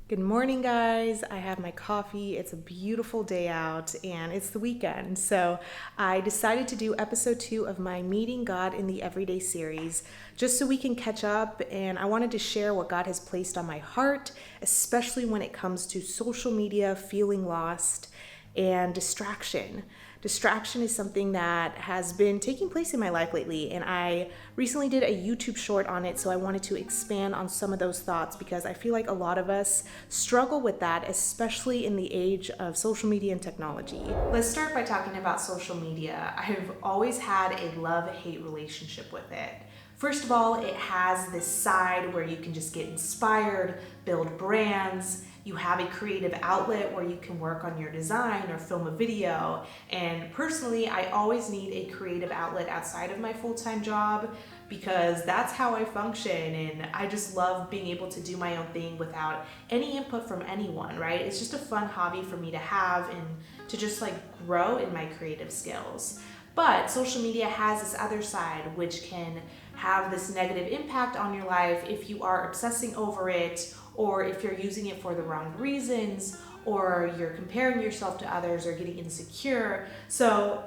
Good morning, guys. I have my coffee. It's a beautiful day out and it's the weekend. So I decided to do episode 2 of my Meeting God in the Everyday series just so we can catch up. And I wanted to share what God has placed on my heart, especially when it comes to social media, feeling lost, and distraction. Distraction is something that has been taking place in my life lately, and I recently did a YouTube short on it, so I wanted to expand on some of those thoughts because I feel like a lot of us struggle with that, especially in the age of social media and technology. Let's start by talking about social media. I've always had a love-hate relationship with it. First of all, it has this side where you can just get inspired, build brands. You have a creative outlet where you can work on your design or film a video. And personally, I always need a creative outlet outside of my full-time job because that's how I function. And I just love being able to do my own thing without any input from anyone, right? It's just a fun hobby for me to have and to just like grow in my creative skills. But social media has this other side, which can have this negative impact on your life if you are obsessing over it, or if you're using it for the wrong reasons, or you're comparing yourself to others or getting insecure. So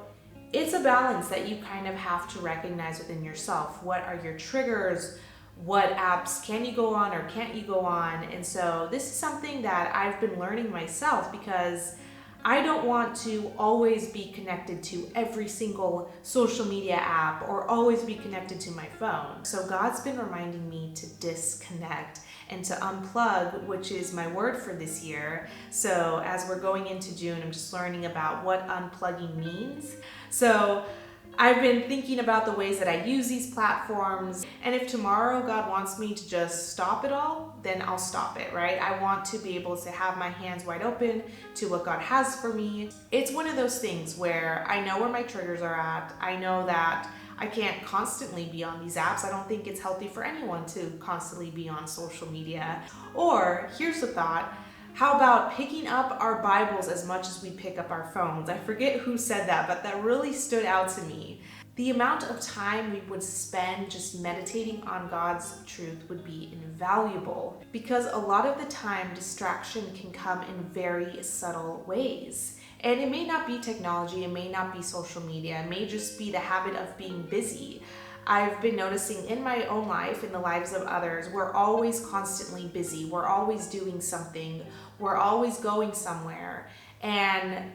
it's a balance that you kind of have to recognize within yourself. What are your triggers? What apps can you go on or can't you go on? And so this is something that I've been learning myself because I don't want to always be connected to every single social media app or always be connected to my phone. So God's been reminding me to disconnect and to unplug, which is my word for this year. So as we're going into June, I'm just learning about what unplugging means. So I've been thinking about the ways that I use these platforms, and if tomorrow God wants me to just stop it all, then I'll stop it, right? I want to be able to have my hands wide open to what God has for me. It's one of those things where I know where my triggers are at. I know that I can't constantly be on these apps. I don't think it's healthy for anyone to constantly be on social media. Or here's the thought. How about picking up our Bibles as much as we pick up our phones? I forget who said that, but that really stood out to me. The amount of time we would spend just meditating on God's truth would be invaluable because a lot of the time distraction can come in very subtle ways. And it may not be technology, it may not be social media, it may just be the habit of being busy. I've been noticing in my own life, in the lives of others, we're always constantly busy. We're always doing something. We're always going somewhere. And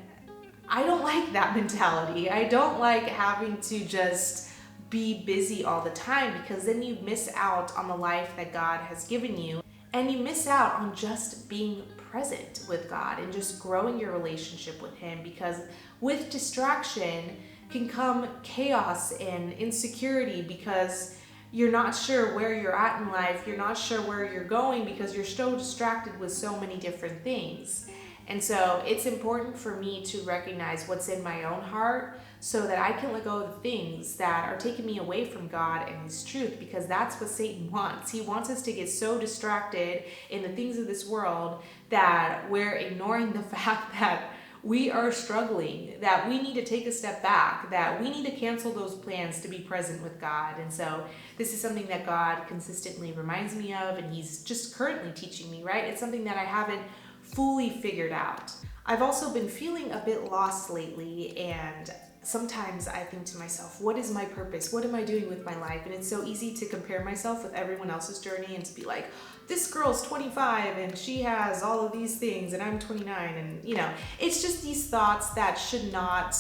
I don't like that mentality. I don't like having to just be busy all the time because then you miss out on the life that God has given you. And you miss out on just being present with God and just growing your relationship with Him because with distraction, can come chaos and insecurity because you're not sure where you're at in life, you're not sure where you're going because you're so distracted with so many different things. And so it's important for me to recognize what's in my own heart so that I can let go of the things that are taking me away from God and His truth because that's what Satan wants. He wants us to get so distracted in the things of this world that we're ignoring the fact that we are struggling, that we need to take a step back, that we need to cancel those plans to be present with God. And so this is something that God consistently reminds me of, and He's just currently teaching me, right? It's something that I haven't fully figured out. I've also been feeling a bit lost lately, and sometimes I think to myself, what is my purpose? What am I doing with my life? And it's so easy to compare myself with everyone else's journey and to be like, this girl's 25 and she has all of these things and I'm 29, and it's just these thoughts that should not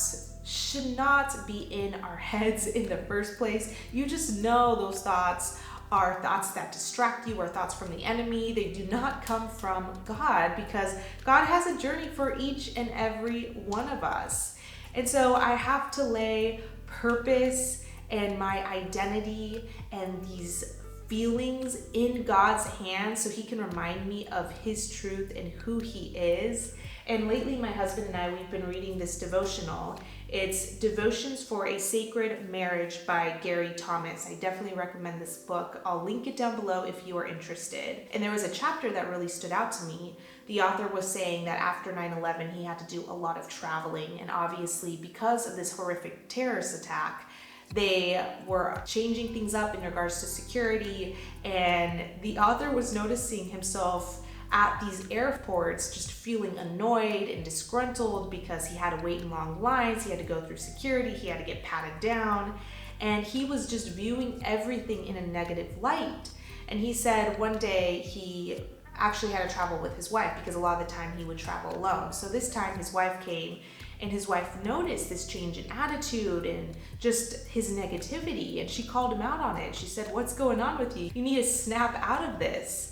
be in our heads in the first place. You just know those thoughts are thoughts that distract you, or thoughts from the enemy. They do not come from God because God has a journey for each and every one of us. And so I have to lay purpose and my identity and these feelings in God's hands so He can remind me of His truth and who He is. And lately, my husband and I, we've been reading this devotional. It's Devotions for a Sacred Marriage by Gary Thomas. I definitely recommend this book. I'll link it down below if you are interested. And there was a chapter that really stood out to me. The author was saying that after 9/11, he had to do a lot of traveling. And obviously, because of this horrific terrorist attack, they were changing things up in regards to security. And the author was noticing himself at these airports just feeling annoyed and disgruntled because he had to wait in long lines, he had to go through security, he had to get patted down, and he was just viewing everything in a negative light. And he said one day he actually had to travel with his wife because a lot of the time he would travel alone. So this time his wife came, and his wife noticed this change in attitude and just his negativity, and she called him out on it. She said, "What's going on with you? You need to snap out of this."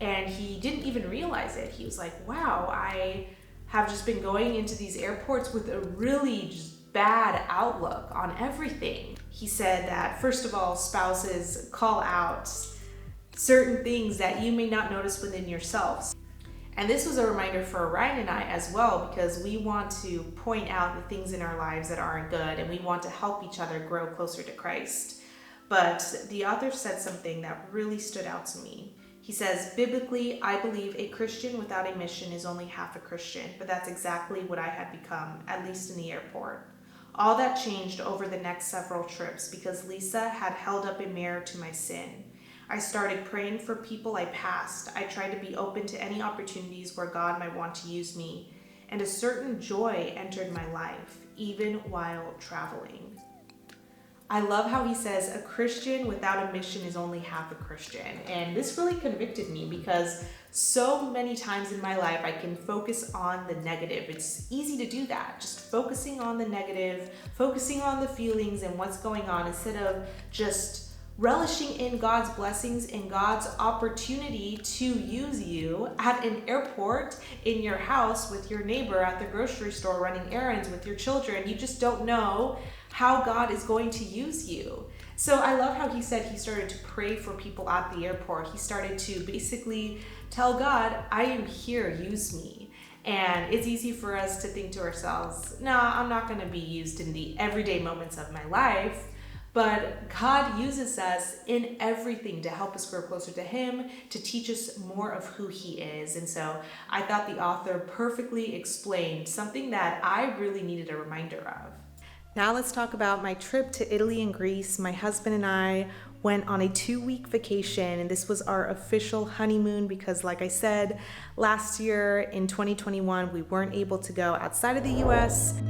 And he didn't even realize it. He was like, wow, I have just been going into these airports with a really just bad outlook on everything. He said that, first of all, spouses call out certain things that you may not notice within yourselves. And this was a reminder for Ryan and I as well, because we want to point out the things in our lives that aren't good, and we want to help each other grow closer to Christ. But the author said something that really stood out to me. He says, biblically, I believe a Christian without a mission is only half a Christian, but that's exactly what I had become, at least in the airport. All that changed over the next several trips because Lisa had held up a mirror to my sin. I started praying for people I passed. I tried to be open to any opportunities where God might want to use me, and a certain joy entered my life, even while traveling. I love how he says a Christian without a mission is only half a Christian. And this really convicted me because so many times in my life I can focus on the negative. It's easy to do that, just focusing on the negative, focusing on the feelings and what's going on instead of just relishing in God's blessings and God's opportunity to use you at an airport, in your house, with your neighbor, at the grocery store, running errands with your children. You just don't know how God is going to use you. So I love how he said he started to pray for people at the airport. He started to basically tell God, I am here, use me. And it's easy for us to think to ourselves, no, I'm not going to be used in the everyday moments of my life. But God uses us in everything to help us grow closer to Him, to teach us more of who He is. And so I thought the author perfectly explained something that I really needed a reminder of. Now let's talk about my trip to Italy and Greece. My husband and I went on a 2-week vacation, and this was our official honeymoon because, like I said, last year in 2021, we weren't able to go outside of the US.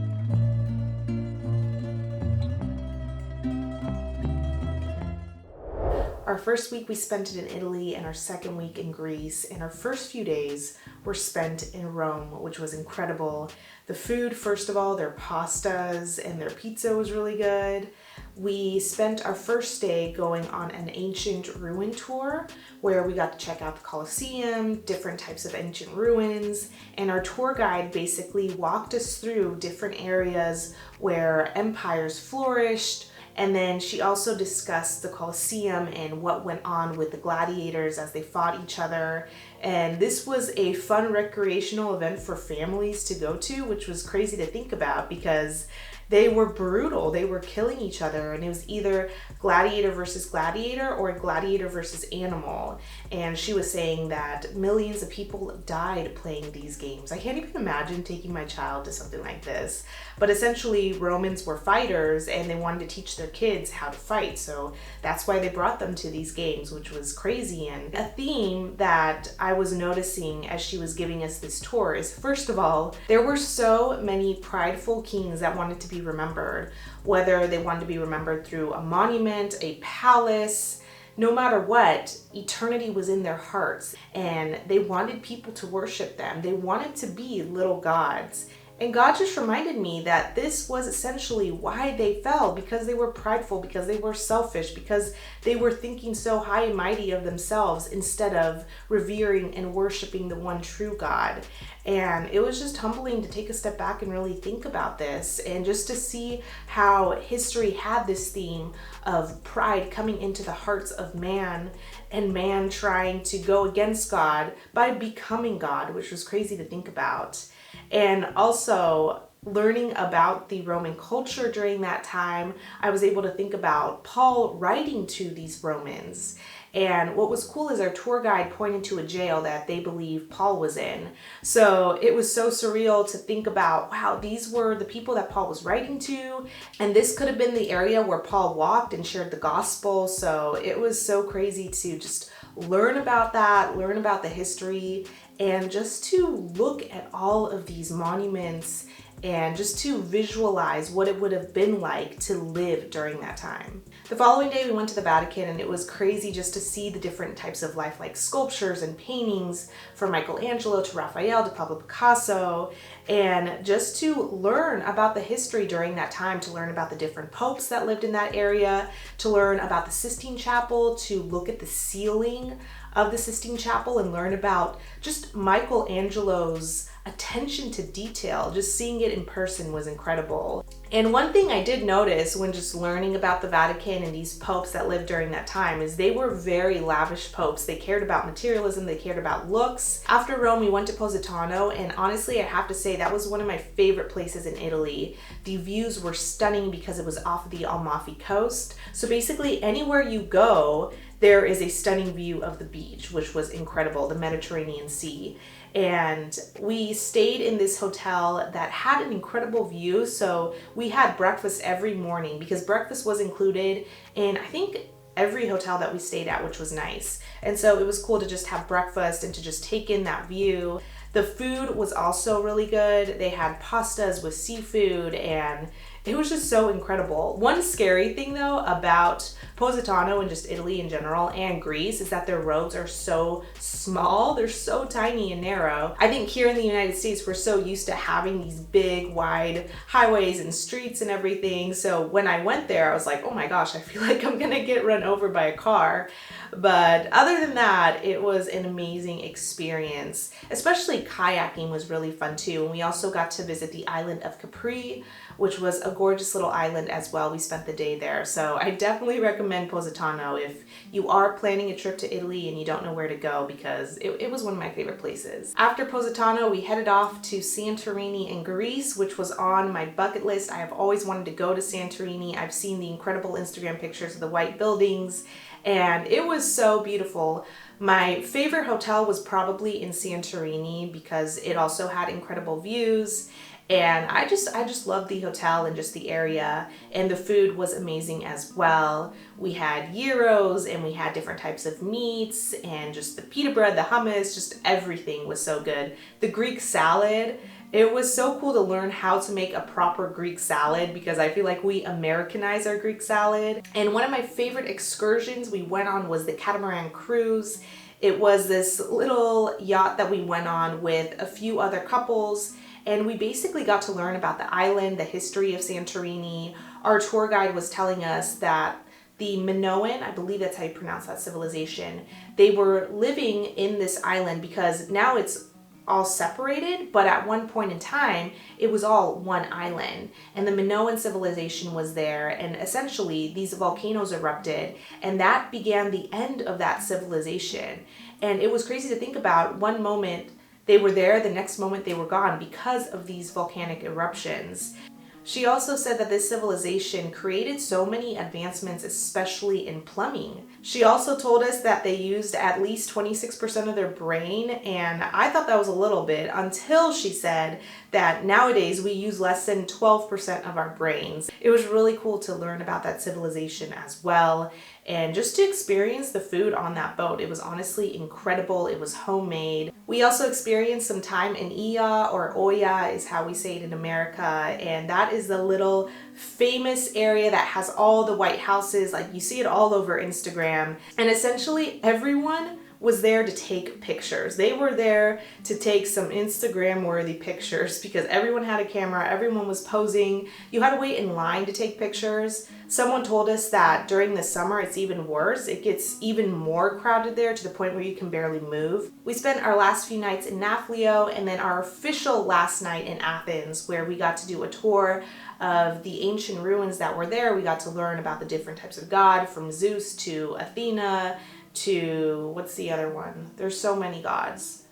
Our first week we spent it in Italy, and our second week in Greece, and our first few days were spent in Rome, which was incredible. The food, first of all, their pastas and their pizza was really good. We spent our first day going on an ancient ruin tour where we got to check out the Colosseum, different types of ancient ruins, and our tour guide basically walked us through different areas where empires flourished. And then she also discussed the Colosseum and what went on with the gladiators as they fought each other. And this was a fun recreational event for families to go to, which was crazy to think about because they were brutal. They were killing each other, and it was either gladiator versus gladiator or gladiator versus animal. And she was saying that millions of people died playing these games. I can't even imagine taking my child to something like this. But essentially, Romans were fighters, and they wanted to teach their kids how to fight. So that's why they brought them to these games, which was crazy. And a theme that I was noticing as she was giving us this tour is, first of all, there were so many prideful kings that wanted to be remembered, whether they wanted to be remembered through a monument, a palace, no matter what, eternity was in their hearts, and they wanted people to worship them. They wanted to be little gods. And God just reminded me that this was essentially why they fell, because they were prideful, because they were selfish, because they were thinking so high and mighty of themselves instead of revering and worshiping the one true God. And it was just humbling to take a step back and really think about this, and just to see how history had this theme of pride coming into the hearts of man, and man trying to go against God by becoming God, which was crazy to think about. And also learning about the Roman culture during that time, I was able to think about Paul writing to these Romans. And what was cool is our tour guide pointed to a jail that they believe Paul was in. So it was so surreal to think about, wow, these were the people that Paul was writing to. And this could have been the area where Paul walked and shared the gospel. So it was so crazy to just learn about that, learn about the history. and just to look at all of these monuments and just to visualize what it would have been like to live during that time. The following day we went to the Vatican, and it was crazy just to see the different types of lifelike sculptures and paintings from Michelangelo to Raphael to Pablo Picasso, and just to learn about the history during that time, to learn about the different popes that lived in that area, to learn about the Sistine Chapel, to look at the ceiling of the Sistine Chapel and learn about just Michelangelo's attention to detail. Just seeing it in person was incredible. And one thing I did notice when just learning about the Vatican and these popes that lived during that time is they were very lavish popes. They cared about materialism, they cared about looks. After Rome, we went to Positano, and honestly, I have to say that was one of my favorite places in Italy. The views were stunning because it was off of the Amalfi Coast. So basically, anywhere you go, there is a stunning view of the beach, which was incredible, the Mediterranean Sea. And we stayed in this hotel that had an incredible view. So we had breakfast every morning because breakfast was included in, I think, every hotel that we stayed at, which was nice. And so it was cool to just have breakfast and to just take in that view. The food was also really good. They had pastas with seafood, and it was just so incredible. One scary thing though about Positano and just Italy in general and Greece is that their roads are so small. They're so tiny and narrow. I think here in the United States, we're so used to having these big, wide highways and streets and everything. So when I went there, I was like, oh my gosh, I feel like I'm gonna get run over by a car. But other than that, it was an amazing experience. Especially kayaking was really fun too. And we also got to visit the island of Capri, which was a gorgeous little island as well. We spent the day there. So I definitely recommend Positano if you are planning a trip to Italy and you don't know where to go, because it was one of my favorite places. After Positano, we headed off to Santorini in Greece, which was on my bucket list. I have always wanted to go to Santorini. I've seen the incredible Instagram pictures of the white buildings, and it was so beautiful. My favorite hotel was probably in Santorini because it also had incredible views. And I just loved the hotel and just the area, and the food was amazing as well. We had gyros and we had different types of meats and just the pita bread, the hummus, just everything was so good. The Greek salad, it was so cool to learn how to make a proper Greek salad because I feel like we Americanize our Greek salad. And one of my favorite excursions we went on was the Catamaran Cruise. It was this little yacht that we went on with a few other couples, and we basically got to learn about the island, the history of Santorini. Our tour guide was telling us that the Minoan, I believe that's how you pronounce that civilization, they were living in this island because now it's all separated, but at one point in time, it was all one island. And the Minoan civilization was there, and essentially these volcanoes erupted, and that began the end of that civilization. And it was crazy to think about. One moment they were there, the next moment they were gone because of these volcanic eruptions. She also said that this civilization created so many advancements, especially in plumbing. She also told us that they used at least 26% of their brain, and I thought that was a little bit, until she said that nowadays we use less than 12% of our brains. It was really cool to learn about that civilization as well, and just to experience the food on that boat. It was honestly incredible. It was homemade. We also experienced some time in Ia, or Oya is how we say it in America, and that is the little famous area that has all the white houses. Like, you see it all over Instagram, and essentially everyone was there to take pictures. They were there to take some Instagram worthy pictures because everyone had a camera, everyone was posing. You had to wait in line to take pictures. Someone told us that during the summer it's even worse. It gets even more crowded there to the point where you can barely move. We spent our last few nights in Nafplio, and then our official last night in Athens, where we got to do a tour of the ancient ruins that were there. We got to learn about the different types of God, from Zeus to Athena to, what's the other one? There's so many gods.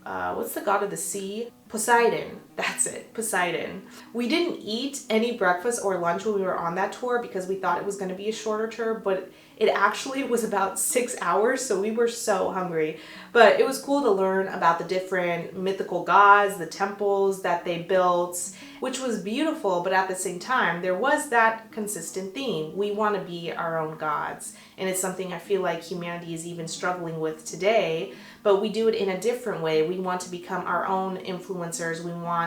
What's the god of the sea? Poseidon. That's it, Poseidon. We didn't eat any breakfast or lunch when we were on that tour because we thought it was going to be a shorter tour, but it actually was about 6 hours, so we were so hungry. But it was cool to learn about the different mythical gods, the temples that they built, which was beautiful, but at the same time, there was that consistent theme. We want to be our own gods, and it's something I feel like humanity is even struggling with today, but we do it in a different way. We want to become our own influencers. We want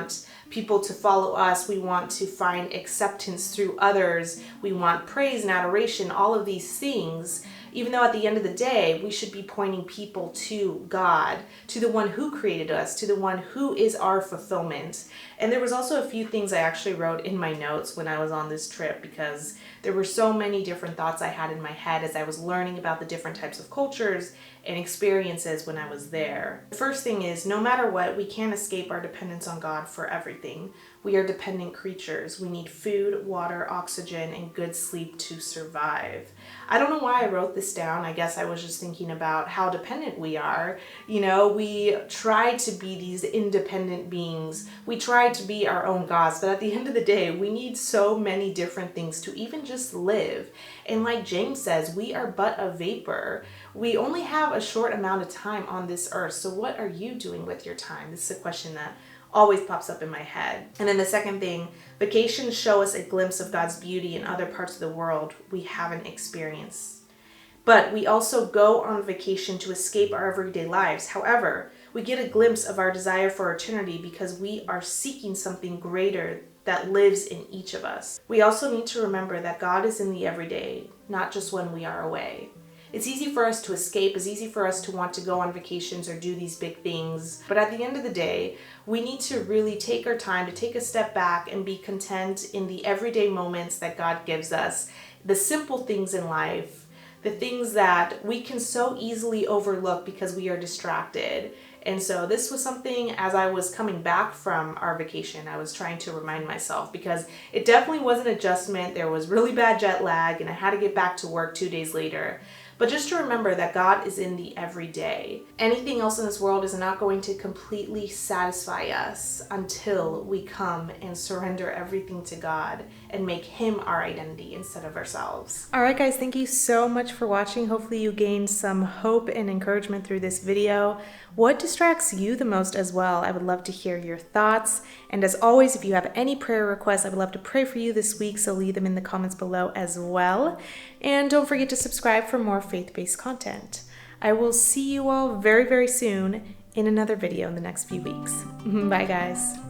people to follow us. We want to find acceptance through others. We want praise and adoration, all of these things, even though at the end of the day, we should be pointing people to God, to the one who created us, to the one who is our fulfillment. And there was also a few things I actually wrote in my notes when I was on this trip because there were so many different thoughts I had in my head as I was learning about the different types of cultures and experiences when I was there. The first thing is, no matter what, we can't escape our dependence on God for everything. We are dependent creatures. We need food, water, oxygen, and good sleep to survive. I don't know why I wrote this down. I guess I was just thinking about how dependent we are. You know, we try to be these independent beings. We try to be our own gods, but at the end of the day, we need so many different things to even just live. And like James says, we are but a vapor. We only have a short amount of time on this earth. So what are you doing with your time? This is a question that always pops up in my head. And then the second thing, vacations show us a glimpse of God's beauty in other parts of the world we haven't experienced. But we also go on vacation to escape our everyday lives. However, we get a glimpse of our desire for eternity because we are seeking something greater that lives in each of us. We also need to remember that God is in the everyday, not just when we are away. It's easy for us to escape. It's easy for us to want to go on vacations or do these big things. But at the end of the day, we need to really take our time to take a step back and be content in the everyday moments that God gives us, the simple things in life, the things that we can so easily overlook because we are distracted. And so this was something, as I was coming back from our vacation, I was trying to remind myself because it definitely was an adjustment. There was really bad jet lag and I had to get back to work 2 days later. But just to remember that God is in the everyday. Anything else in this world is not going to completely satisfy us until we come and surrender everything to God and make Him our identity instead of ourselves. All right, guys, thank you so much for watching. Hopefully you gained some hope and encouragement through this video. What distracts you the most as well? I would love to hear your thoughts. And as always, if you have any prayer requests, I would love to pray for you this week, so leave them in the comments below as well. And don't forget to subscribe for more faith-based content. I will see you all very, very soon in another video in the next few weeks. Bye, guys.